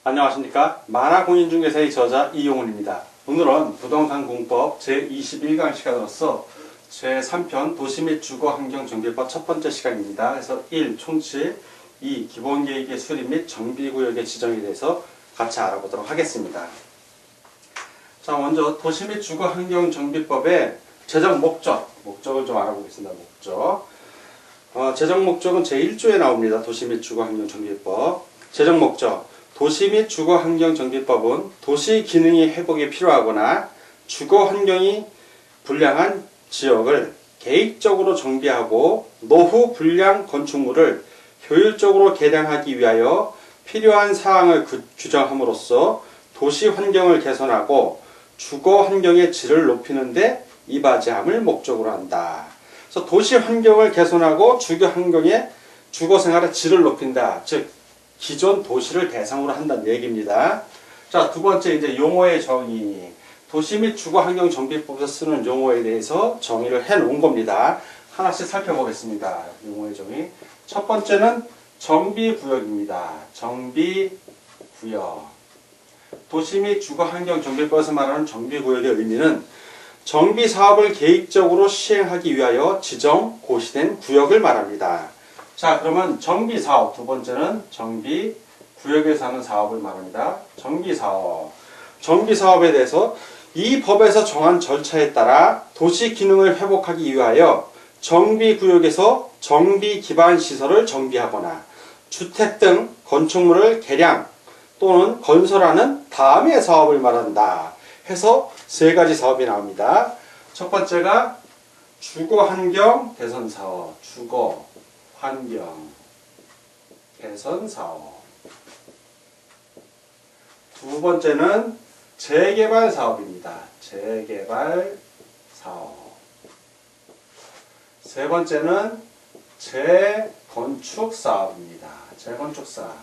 안녕하십니까. 만화공인중개사의 저자 이용훈입니다. 오늘은 부동산 공법 제21강 시간으로서 제3편 도시 및 주거환경정비법 첫 번째 시간입니다. 그래서 1. 총칙, 2. 기본계획의 수립 및 정비구역의 지정에 대해서 같이 알아보도록 하겠습니다. 자, 먼저 도시 및 주거환경정비법의 제정 목적을 좀 알아보겠습니다. 제정 목적은 제1조에 나옵니다. 도시 및 주거환경정비법. 제정 목적. 도시 및 주거환경정비법은 도시 기능이 회복이 필요하거나 주거환경이 불량한 지역을 계획적으로 정비하고 노후 불량 건축물을 효율적으로 개량하기 위하여 필요한 사항을 규정함으로써 도시 환경을 개선하고 주거 환경의 질을 높이는 데 이바지함을 목적으로 한다. 그래서 도시 환경을 개선하고 주거 생활의 질을 높인다. 즉 기존 도시를 대상으로 한다는 얘기입니다. 자, 두 번째 이제 용어의 정의. 도시 및 주거환경정비법에서 쓰는 용어에 대해서 정의를 해 놓은 겁니다. 하나씩 살펴보겠습니다. 용어의 정의. 첫 번째는 정비구역입니다. 정비구역. 도시 및 주거환경정비법에서 말하는 정비구역의 의미는 정비사업을 계획적으로 시행하기 위하여 지정, 고시된 구역을 말합니다. 자, 그러면 정비사업, 두 번째는 정비구역에서 하는 사업을 말합니다. 정비사업. 정비사업에 대해서 이 법에서 정한 절차에 따라 도시 기능을 회복하기 위하여 정비구역에서 정비기반시설을 정비하거나 주택 등 건축물을 개량 또는 건설하는 다음의 사업을 말한다. 해서 세 가지 사업이 나옵니다. 첫 번째가 주거환경 개선사업, 주거환경 개선사업. 두 번째는 재개발 사업입니다. 재개발 사업. 세 번째는 재건축 사업입니다. 재건축 사업.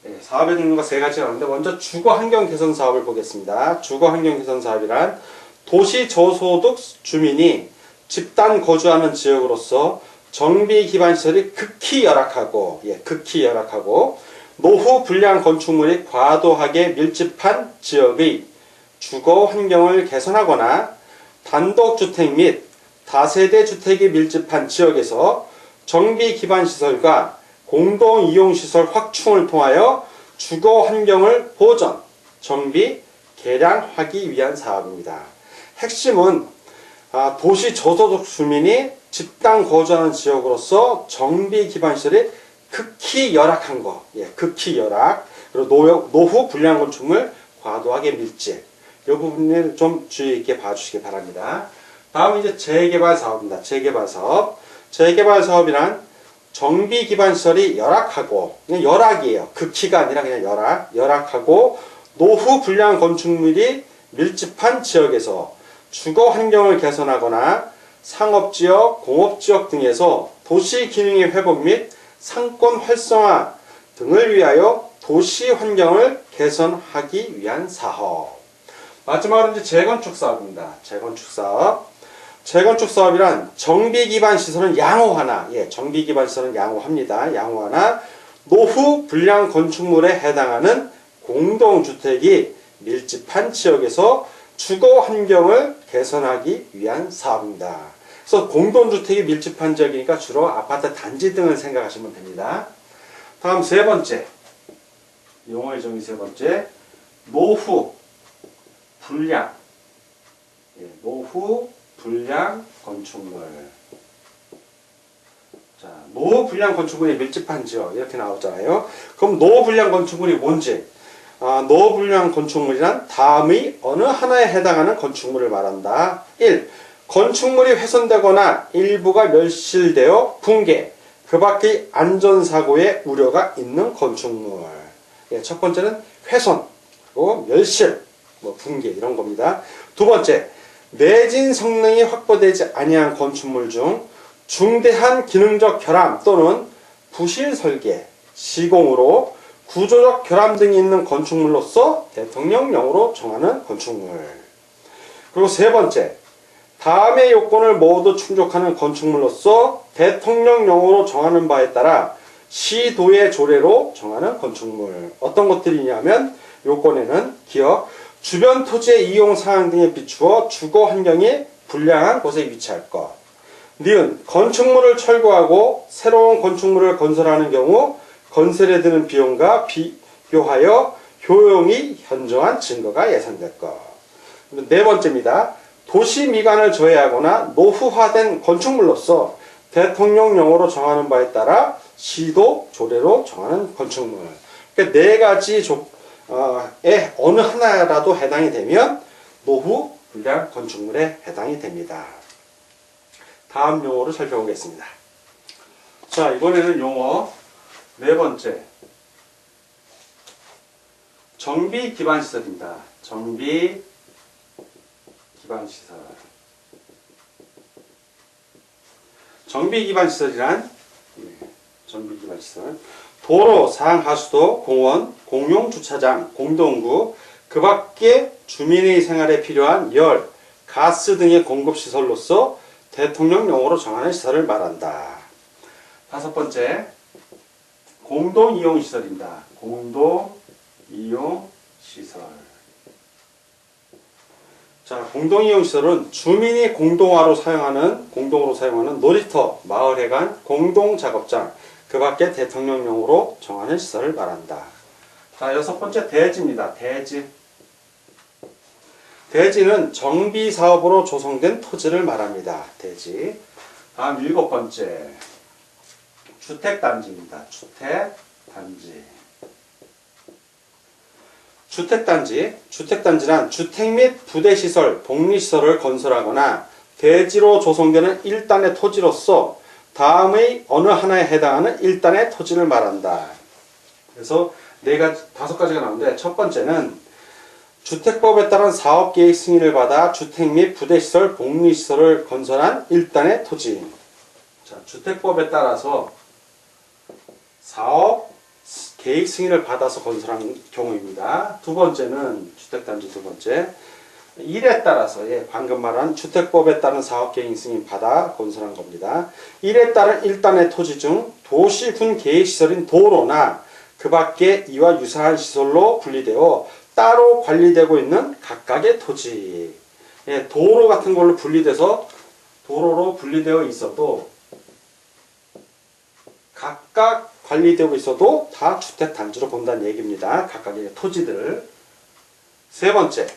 네, 사업의 종류가 세 가지가 나오는데 먼저 주거환경 개선 사업을 보겠습니다. 주거환경 개선 사업이란 도시 저소득 주민이 집단 거주하는 지역으로서 정비 기반 시설이 극히 열악하고 노후 불량 건축물이 과도하게 밀집한 지역의 주거 환경을 개선하거나 단독주택 및 다세대 주택이 밀집한 지역에서 정비 기반 시설과 공동 이용 시설 확충을 통하여 주거 환경을 보전, 정비, 개량하기 위한 사업입니다. 핵심은 도시 저소득 주민이 집단 거주하는 지역으로서 정비 기반 시설이 극히 열악한 거, 극히 열악. 그리고 노후 불량 건축물 과도하게 밀집. 이 부분을 좀 주의 있게 봐주시기 바랍니다. 다음은 이제 재개발 사업입니다. 재개발 사업. 재개발 사업이란 정비 기반 시설이 열악하고, 그냥 열악이에요. 극히가 아니라 그냥 열악하고 노후 불량 건축물이 밀집한 지역에서 주거 환경을 개선하거나 상업지역, 공업지역 등에서 도시 기능의 회복 및 상권 활성화 등을 위하여 도시 환경을 개선하기 위한 사업. 마지막으로 이제 재건축 사업입니다. 재건축 사업. 재건축 사업이란 정비 기반 시설은 양호하나, 정비 기반 시설은 양호합니다. 양호하나 노후 불량 건축물에 해당하는 공동주택이 밀집한 지역에서 주거 환경을 개선하기 위한 사업입니다. 그래서 공동주택이 밀집한 지역이니까 주로 아파트 단지 등을 생각하시면 됩니다. 다음 세 번째, 용어의 정의 세 번째, 노후 불량, 노후 불량 건축물. 자, 노후 불량 건축물이 밀집한 지역 이렇게 나오잖아요. 그럼 노후 불량 건축물이 뭔지? 노후 불량 건축물이란 다음의 어느 하나에 해당하는 건축물을 말한다. 1. 건축물이 훼손되거나 일부가 멸실되어 붕괴, 그 밖의 안전사고의 우려가 있는 건축물. 첫 번째는 훼손, 그리고 멸실, 붕괴 이런 겁니다. 두 번째, 내진 성능이 확보되지 아니한 건축물 중 중대한 기능적 결함 또는 부실 설계, 시공으로 구조적 결함 등이 있는 건축물로서 대통령령으로 정하는 건축물. 그리고 세 번째, 다음의 요건을 모두 충족하는 건축물로서 대통령령으로 정하는 바에 따라 시도의 조례로 정하는 건축물. 어떤 것들이냐면 요건에는 기억, 주변 토지의 이용 사항 등에 비추어 주거 환경이 불량한 곳에 위치할 것. 니은 건축물을 철거하고 새로운 건축물을 건설하는 경우 건설에 드는 비용과 비교하여 효용이 현저한 증거가 예상될 것. 네 번째입니다. 도시 미관을 조회하거나 노후화된 건축물로서 대통령령으로 정하는 바에 따라 시도 조례로 정하는 건축물. 그러니까 네 가지 어느 하나라도 해당이 되면 노후 불량 건축물에 해당이 됩니다. 다음 용어로 살펴보겠습니다. 자, 이번에는 용어 네 번째. 정비 기반 시설입니다. 정비 기반 시설. 정비 기반 시설이란 정비 기반 시설. 도로, 상하수도, 공원, 공용 주차장, 공동구, 그 밖에 주민의 생활에 필요한 열, 가스 등의 공급 시설로서 대통령령으로 정하는 시설을 말한다. 다섯 번째, 공동 이용 시설입니다. 공동 이용 시설. 자, 공동 이용 시설은 주민이 공동으로 사용하는 놀이터, 마을회관, 공동 작업장, 그 밖에 대통령령으로 정하는 시설을 말한다. 자, 여섯 번째 대지입니다. 대지. 대지는 정비 사업으로 조성된 토지를 말합니다. 대지. 다음 일곱 번째. 주택단지입니다. 주택단지. 주택단지란 주택 및 부대시설, 복리시설을 건설하거나 대지로 조성되는 일단의 토지로서 다음의 어느 하나에 해당하는 일단의 토지를 말한다. 그래서 다섯 가지가 나오는데 첫 번째는 주택법에 따른 사업계획 승인을 받아 주택 및 부대시설, 복리시설을 건설한 일단의 토지. 자, 주택법에 따라서 사업 계획 승인을 받아서 건설한 경우입니다. 두 번째는 주택단지 두 번째. 일에 따라서 방금 말한 주택법에 따른 사업계획 승인 받아 건설한 겁니다. 일에 따른 일단의 토지 중 도시군 계획시설인 도로나 그 밖에 이와 유사한 시설로 분리되어 따로 관리되고 있는 각각의 토지. 도로 같은 걸로 도로로 분리되어 있어도 각각 관리되고 있어도 다 주택단지로 본다는 얘기입니다. 각각의 토지들. 세 번째,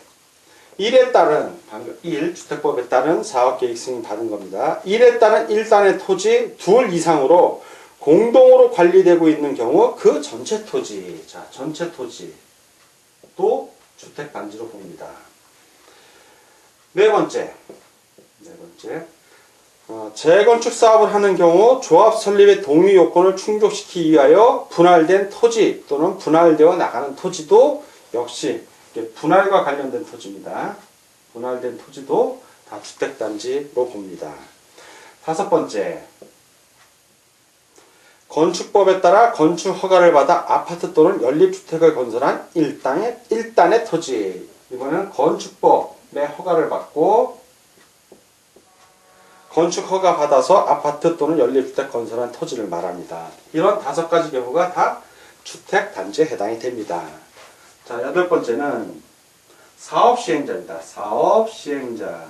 주택법에 따른 사업계획 승인 받은 겁니다. 일에 따른 일단의 토지 둘 이상으로 공동으로 관리되고 있는 경우 그 전체 토지, 전체 토지도 주택단지로 봅니다. 네 번째, 재건축 사업을 하는 경우 조합 설립의 동의 요건을 충족시키기 위하여 분할된 토지 또는 분할되어 나가는 토지도 역시 분할과 관련된 토지입니다. 분할된 토지도 다 주택단지로 봅니다. 다섯 번째, 건축법에 따라 건축 허가를 받아 아파트 또는 연립주택을 건설한 일단의 토지. 이거는 건축법의 허가를 받고 건축 허가 받아서 아파트 또는 연립주택 건설한 토지를 말합니다. 이런 다섯 가지 경우가 다 주택단지에 해당이 됩니다. 자, 여덟 번째는 사업시행자입니다. 사업시행자.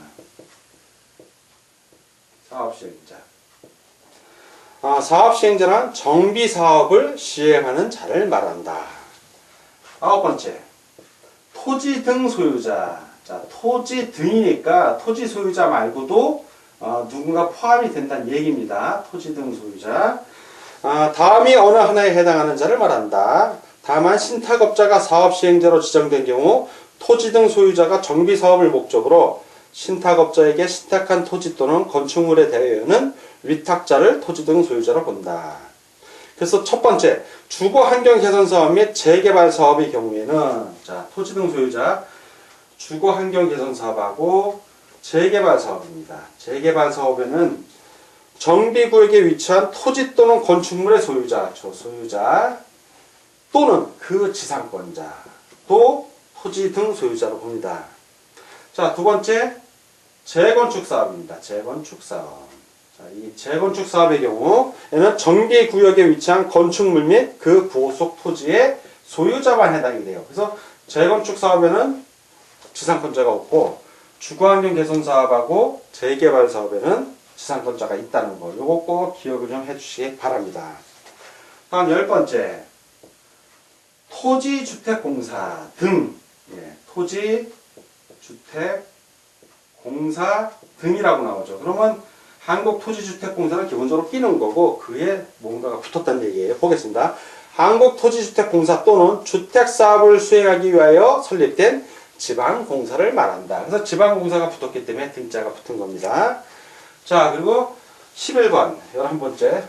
사업시행자는 정비사업을 시행하는 자를 말한다. 아홉 번째, 토지 등 소유자. 자, 토지 등이니까 토지 소유자 말고도 누군가 포함이 된다는 얘기입니다. 토지 등 소유자. 다음이 어느 하나에 해당하는 자를 말한다. 다만 신탁업자가 사업시행자로 지정된 경우 토지 등 소유자가 정비사업을 목적으로 신탁업자에게 신탁한 토지 또는 건축물에 대하여는 위탁자를 토지 등 소유자로 본다. 그래서 첫 번째, 주거환경개선사업 및 재개발사업의 경우에는 토지 등 소유자, 주거환경개선사업하고 재개발사업입니다. 재개발사업에는 정비구역에 위치한 토지 또는 건축물의 소유자 또는 그 지상권자 또 토지 등 소유자로 봅니다. 자, 두 번째, 재건축사업입니다. 재건축사업. 자, 이 재건축 사업의 경우에는 정비구역에 위치한 건축물 및 그 부속 토지의 소유자만 해당이 돼요. 그래서 재건축 사업에는 지상권자가 없고 주거환경 개선 사업하고 재개발 사업에는 지상권자가 있다는 거. 요거 꼭 기억을 좀 해주시기 바랍니다. 다음 10번째. 토지주택공사 등. 예, 토지주택공사 등이라고 나오죠. 그러면 한국토지주택공사는 기본적으로 끼는 거고 그에 뭔가가 붙었다는 얘기예요. 보겠습니다. 한국토지주택공사 또는 주택사업을 수행하기 위하여 설립된 지방공사를 말한다. 그래서 지방공사가 붙었기 때문에 등자가 붙은 겁니다. 자, 그리고 11번, 11번째.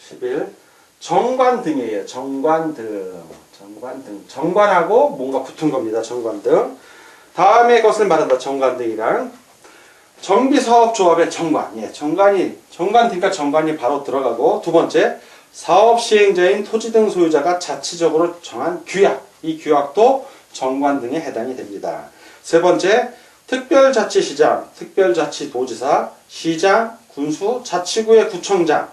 11. 정관등이에요. 정관등. 정관하고 뭔가 붙은 겁니다. 정관등. 다음에 것을 말한다. 정관등이랑. 정비사업조합의 정관. 예, 정관등과 정관이 바로 들어가고, 두 번째, 사업 시행자인 토지 등 소유자가 자치적으로 정한 규약. 이 규약도 정관 등에 해당이 됩니다. 세 번째, 특별자치시장, 특별자치도지사, 시장, 군수, 자치구의 구청장,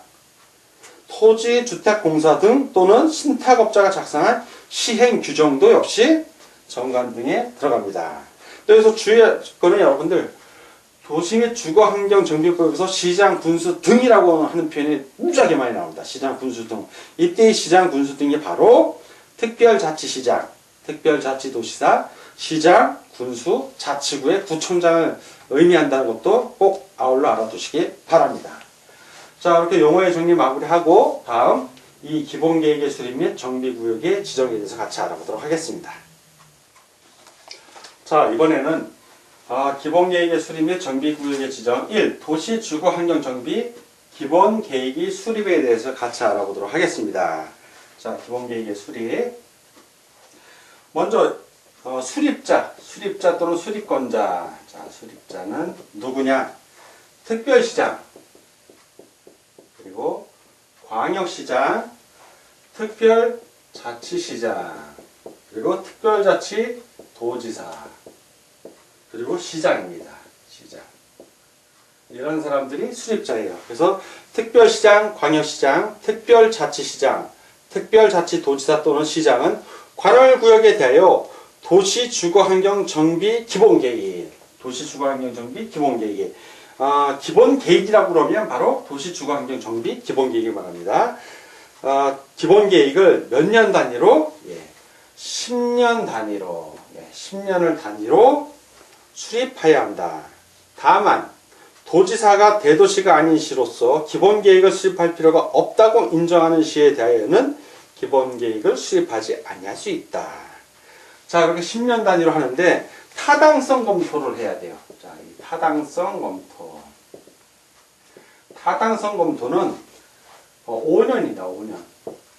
토지주택공사 등 또는 신탁업자가 작성한 시행규정도 역시 정관 등에 들어갑니다. 또 여기서 주의할 거는 여러분들 도시 및 주거환경정비구역에서 시장, 군수 등이라고 하는 표현이 무지하게 많이 나옵니다. 시장, 군수 등. 이때의 시장, 군수 등이 바로 특별자치시장, 특별자치도시사, 시장, 군수, 자치구의 구청장을 의미한다는 것도 꼭 아울러 알아두시기 바랍니다. 자, 이렇게 용어의 정리 마무리하고 다음 이 기본계획의 수립 및 정비구역의 지정에 대해서 같이 알아보도록 하겠습니다. 자, 이번에는 기본계획의 수립 및 정비구역의 지정 1. 도시주거환경정비 기본계획의 수립에 대해서 같이 알아보도록 하겠습니다. 자, 기본계획의 수립. 먼저 수립자 또는 수립권자. 자, 수립자는 누구냐? 특별시장, 그리고 광역시장, 특별자치시장, 그리고 특별자치도지사, 그리고 시장입니다. 시장. 이런 사람들이 수립자예요. 그래서 특별시장, 광역시장, 특별자치시장, 특별자치도지사 또는 시장은 관할구역에 대하여 도시주거환경정비 기본계획, 도시주거환경정비 기본계획, 기본계획이라고 그러면 바로 도시주거환경정비 기본계획을 말합니다. 기본계획을 몇 년 단위로? 10년 단위로, 10년을 단위로 수립해야 한다. 다만 도지사가 대도시가 아닌 시로서 기본계획을 수립할 필요가 없다고 인정하는 시에 대하여는 기본계획을 수립하지 아니할 수 있다. 자, 그렇게 10년 단위로 하는데 타당성 검토를 해야 돼요. 자, 이 타당성 검토. 타당성 검토는 5년이다. 5년.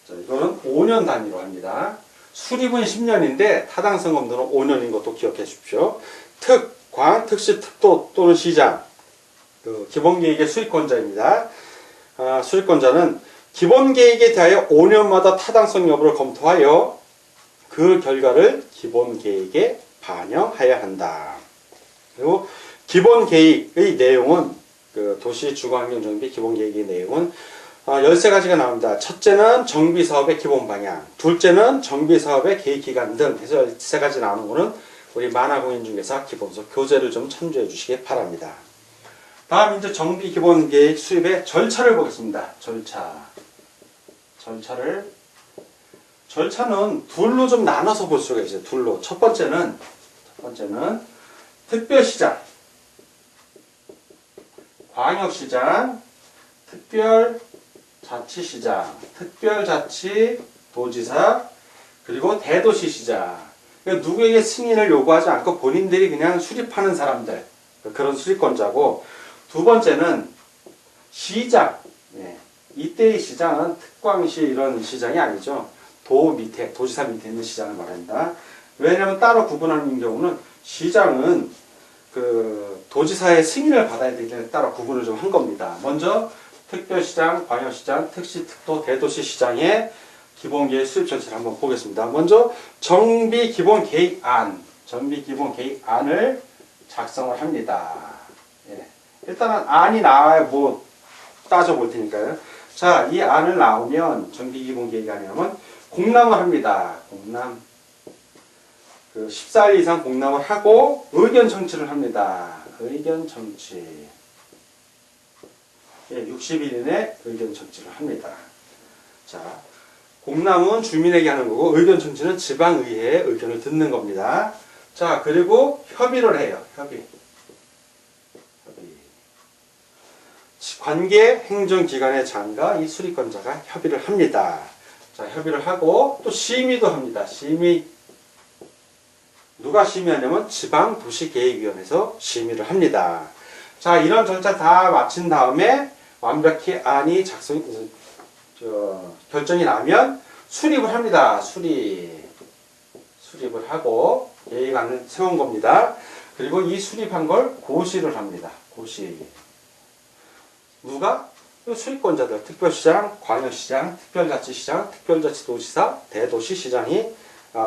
자, 이거는 5년 단위로 합니다. 수립은 10년인데 타당성 검토는 5년인 것도 기억해 주십시오. 특, 광, 특시, 특도 또는 시장. 기본계획의 수립권자입니다. 수립권자는 기본계획에 대하여 5년마다 타당성 여부를 검토하여 그 결과를 기본계획에 반영하여야 한다. 그리고 기본계획의 내용은 도시주거환경정비 기본계획의 내용은 13가지가 나옵니다. 첫째는 정비사업의 기본방향, 둘째는 정비사업의 계획기간 등 해서 13가지 나오는 거는 우리 만화공인중개사 기본서 교재를 좀 참조해 주시기 바랍니다. 다음 이제 정비기본계획 수립의 절차를 보겠습니다. 절차는 둘로 좀 나눠서 볼 수가 있어요. 둘로. 첫 번째는 특별시장, 광역시장, 특별자치시장, 특별자치도지사, 그리고 대도시시장. 그러니까 누구에게 승인을 요구하지 않고 본인들이 그냥 수립하는 사람들, 그런 수립권자고, 두 번째는 시장. 이때의 시장은 특광시 이런 시장이 아니죠. 도지사 밑에 있는 시장을 말합니다. 왜냐하면 따로 구분하는 경우는 시장은 도지사의 승인을 받아야 되기 때문에 따로 구분을 좀 한 겁니다. 먼저 특별시장, 광역시장, 특시, 특도, 대도시 시장의 기본계획 수립 절차를 한번 보겠습니다. 먼저 정비기본계획안을 작성을 합니다. 일단은 안이 나와야 뭐 따져볼 테니까요. 자, 이 안을 나오면 정비기본계획이 아니면 공람을 합니다. 공람. 그 14일 이상 공람을 하고 의견 청취를 합니다. 의견 청취. 예, 60일 이내 의견 청취를 합니다. 자, 공람은 주민에게 하는 거고 의견 청취는 지방의회의 의견을 듣는 겁니다. 자, 그리고 협의를 해요. 협의. 관계 행정기관의 장과 이 수리권자가 협의를 합니다. 자, 협의를 하고 또 심의도 합니다. 심의. 누가 심의하냐면 지방도시계획위원회에서 심의를 합니다. 자, 이런 절차 다 마친 다음에 완벽히 안이 결정이 나면 수립을 합니다. 수립을 하고 계획안을 세운 겁니다. 그리고 이 수립한 걸 고시를 합니다. 고시. 누가? 수립권자들, 특별시장, 광역시장, 특별자치시장, 특별자치도지사, 대도시시장이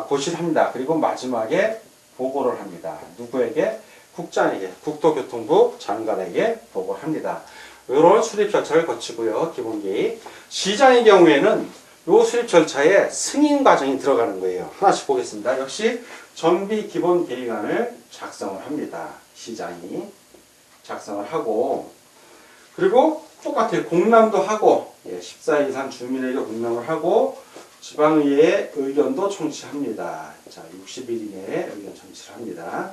고시를 합니다. 그리고 마지막에 보고를 합니다. 누구에게? 국장에게, 국토교통부 장관에게 보고를 합니다. 이런 수립 절차를 거치고요. 기본계획. 시장의 경우에는 이 수립 절차에 승인 과정이 들어가는 거예요. 하나씩 보겠습니다. 역시 정비기본계획안을 작성을 합니다. 시장이 작성을 하고, 그리고 똑같아요. 공람도 하고, 14일 이상 주민에게 공람을 하고 지방의회의 의견도 청취합니다. 자, 60일 이내에 의견 청취를 합니다.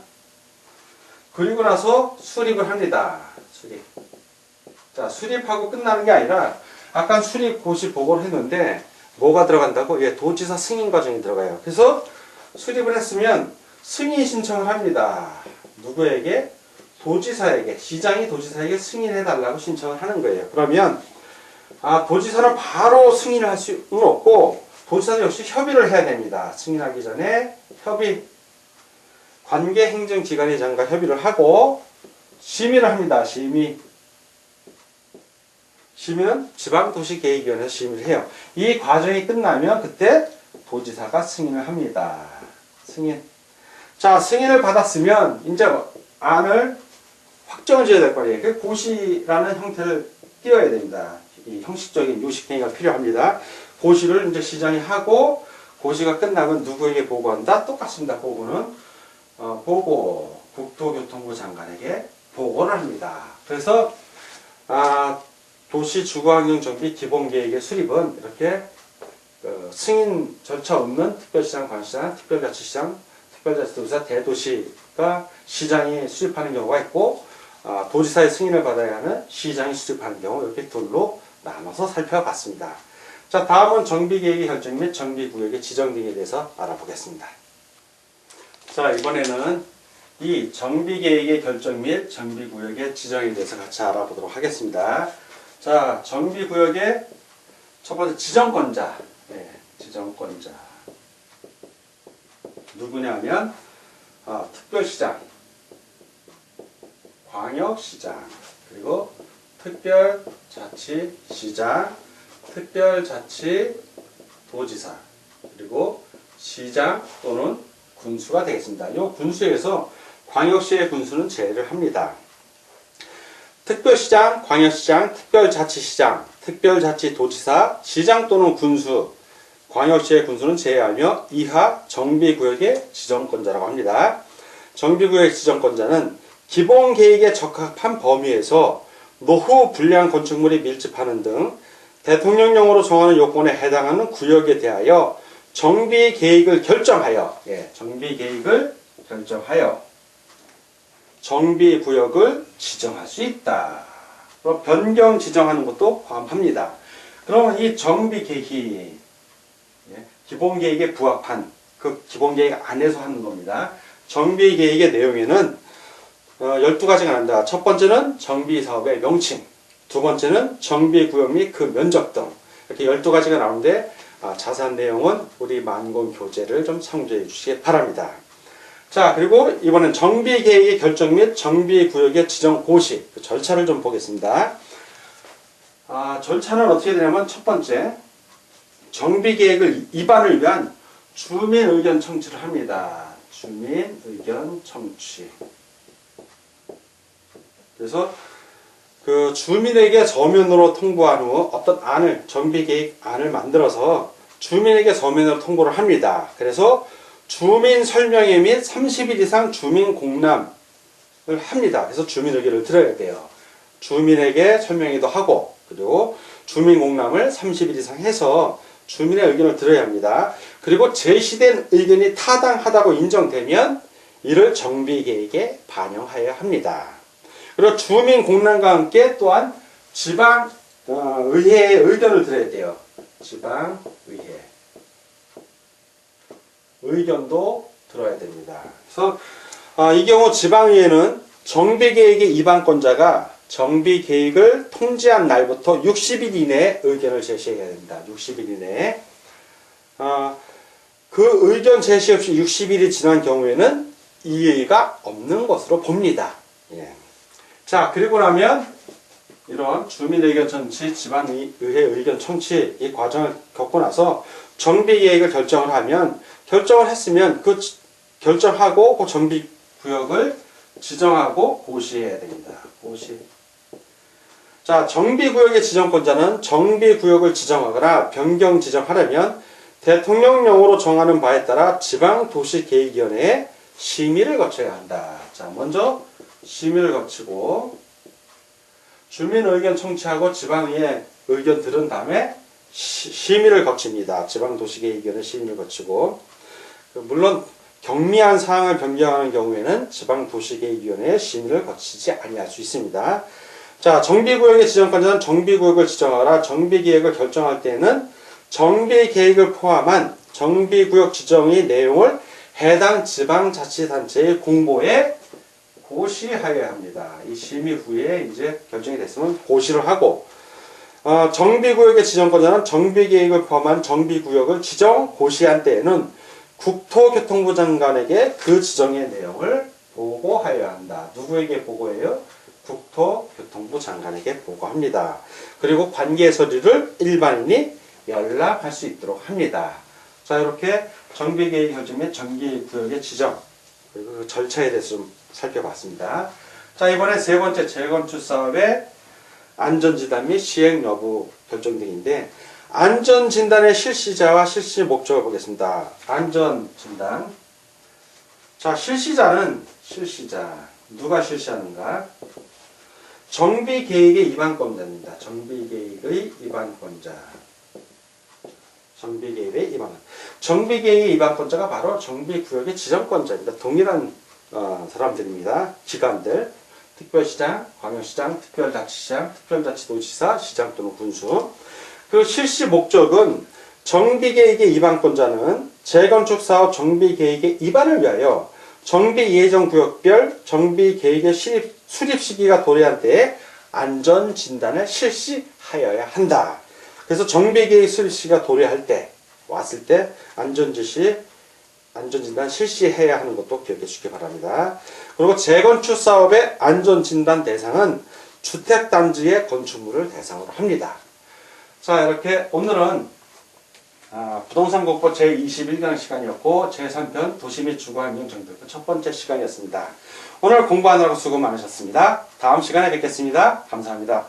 그리고 나서 수립을 합니다. 수립. 자, 수립하고 끝나는 게 아니라 아까 수립 고시 보고를 했는데 뭐가 들어간다고? 도지사 승인 과정이 들어가요. 그래서 수립을 했으면 승인 신청을 합니다. 누구에게? 도지사에게, 시장이 도지사에게 승인해달라고 신청을 하는 거예요. 그러면 도지사는 바로 승인을 할 수는 없고 도지사도 역시 협의를 해야 됩니다. 승인하기 전에 협의, 관계행정기관의 장과 협의를 하고 심의를 합니다. 심의는 지방도시계획위원회에서 심의를 해요. 이 과정이 끝나면 그때 도지사가 승인을 합니다. 승인. 자, 승인을 받았으면 이제 안을 확정을 지어야 될 거예요. 그 고시라는 형태를 띄워야 됩니다. 이 형식적인 요식행위가 필요합니다. 고시를 이제 시장이 하고 고시가 끝나면 누구에게 보고한다? 똑같습니다. 보고는 국토교통부 장관에게 보고를 합니다. 그래서 도시주거환경정비 기본계획의 수립은 이렇게 승인 절차 없는 특별시장, 광시장, 특별자치시장, 특별자치도지사, 대도시가 시장이 수립하는 경우가 있고 도지사의 승인을 받아야 하는 시장이 수립하는 경우 이렇게 둘로 나눠서 살펴봤습니다. 자, 다음은 정비계획의 결정 및 정비구역의 지정 등에 대해서 알아보겠습니다. 자, 이번에는 이 정비계획의 결정 및 정비구역의 지정에 대해서 같이 알아보도록 하겠습니다. 자, 정비구역의 첫 번째 지정권자. 지정권자. 누구냐면 특별시장, 광역시장, 그리고 특별자치시장, 특별자치도지사, 그리고 시장 또는 군수가 되겠습니다. 이 군수에서 광역시의 군수는 제외를 합니다. 특별시장, 광역시장, 특별자치시장, 특별자치도지사, 시장 또는 군수, 광역시의 군수는 제외하며 이하 정비구역의 지정권자라고 합니다. 정비구역 지정권자는 기본계획에 적합한 범위에서 노후 불량 건축물이 밀집하는 등 대통령령으로 정하는 요건에 해당하는 구역에 대하여 정비계획을 결정하여 정비구역을 지정할 수 있다. 그럼 변경 지정하는 것도 포함합니다. 그러면 이 정비계획이 기본계획에 부합한 그 기본계획 안에서 하는 겁니다. 정비계획의 내용에는 12가지가 난다. 첫 번째는 정비사업의 명칭, 두 번째는 정비구역 및 그 면적 등 이렇게 12가지가 나오는데 자세한 내용은 우리 만공교재를 좀 참조해 주시기 바랍니다. 자, 그리고 이번엔 정비계획의 결정 및 정비구역의 지정 고시, 그 절차를 좀 보겠습니다. 절차는 어떻게 되냐면 첫 번째, 정비계획을 입안을 위한 주민의견 청취를 합니다. 주민의견 청취. 그래서 그 주민에게 서면으로 통보한 후 어떤 안을, 정비계획 안을 만들어서 주민에게 서면으로 통보를 합니다. 그래서 주민 설명회 및 30일 이상 주민 공람을 합니다. 그래서 주민 의견을 들어야 돼요. 주민에게 설명회도 하고, 그리고 주민 공람을 30일 이상 해서 주민의 의견을 들어야 합니다. 그리고 제시된 의견이 타당하다고 인정되면 이를 정비계획에 반영하여야 합니다. 그리고 주민 공람과 함께 또한 지방 의회의 의견을 들어야 돼요. 지방의회 의견도 들어야 됩니다. 그래서 이 경우 지방의회는 정비계획의 입안권자가 정비계획을 통지한 날부터 60일 이내에 의견을 제시해야 됩니다. 60일 이내에. 그 의견 제시 없이 60일이 지난 경우에는 이의가 없는 것으로 봅니다. 예. 자, 그리고 나면 이런 주민의견 청취, 지방의회 의견 청취 이 과정을 겪고 나서 정비계획을 결정을 했으면 그 결정하고 그 정비구역을 지정하고 고시해야 됩니다. 고시. 자, 정비구역의 지정권자는 정비구역을 지정하거나 변경 지정하려면 대통령령으로 정하는 바에 따라 지방도시계획위원회에 심의를 거쳐야 한다. 자, 먼저 심의를 거치고 주민 의견 청취하고 지방의회 의견 들은 다음에 심의를 거칩니다. 지방도시계획위원회 심의를 거치고, 물론 경미한 사항을 변경하는 경우에는 지방도시계획위원회에 심의를 거치지 아니할 수 있습니다. 자, 정비구역의 지정권자는 정비구역을 지정하라. 정비계획을 결정할 때에는 정비계획을 포함한 정비구역 지정의 내용을 해당 지방자치단체의 공보에 고시하여야 합니다. 이 심의 후에 이제 결정이 됐으면 고시를 하고, 정비구역의 지정권자는 정비계획을 포함한 정비구역을 지정, 고시한 때에는 국토교통부 장관에게 그 지정의 내용을 보고하여야 한다. 누구에게 보고해요? 국토교통부 장관에게 보고합니다. 그리고 관계 서류를 일반인이 열람할 수 있도록 합니다. 자, 이렇게 정비계획 결정 및 정비구역의 지정, 그리고 그 절차에 대해서 좀 살펴봤습니다. 자, 이번에 세 번째 재건축 사업의 안전진단 및 시행 여부 결정 등인데, 안전진단의 실시자와 실시 목적을 보겠습니다. 안전진단. 자, 실시자. 누가 실시하는가? 정비계획의 입안권자입니다. 정비계획의 입안권자. 정비계획의 입안권자가 바로 정비구역의 지정권자입니다. 동일한 사람들입니다. 기관들, 특별시장, 광역시장, 특별자치시장, 특별자치도지사, 시장 또는 군수. 그 실시 목적은 정비계획의 입안권자는 재건축 사업 정비계획의 입안을 위하여 정비예정구역별 정비계획의 수립 시기가 도래한 때에 안전진단을 실시하여야 한다. 그래서 정비계획 수립 시기가 도래할 때, 왔을 때 안전진단 실시해야 하는 것도 기억해 주시기 바랍니다. 그리고 재건축 사업의 안전진단 대상은 주택단지의 건축물을 대상으로 합니다. 자, 이렇게 오늘은 부동산 국보 제21강 시간이었고, 제3편 도시 및 주거환경 정비법 첫 번째 시간이었습니다. 오늘 공부하느라고 수고 많으셨습니다. 다음 시간에 뵙겠습니다. 감사합니다.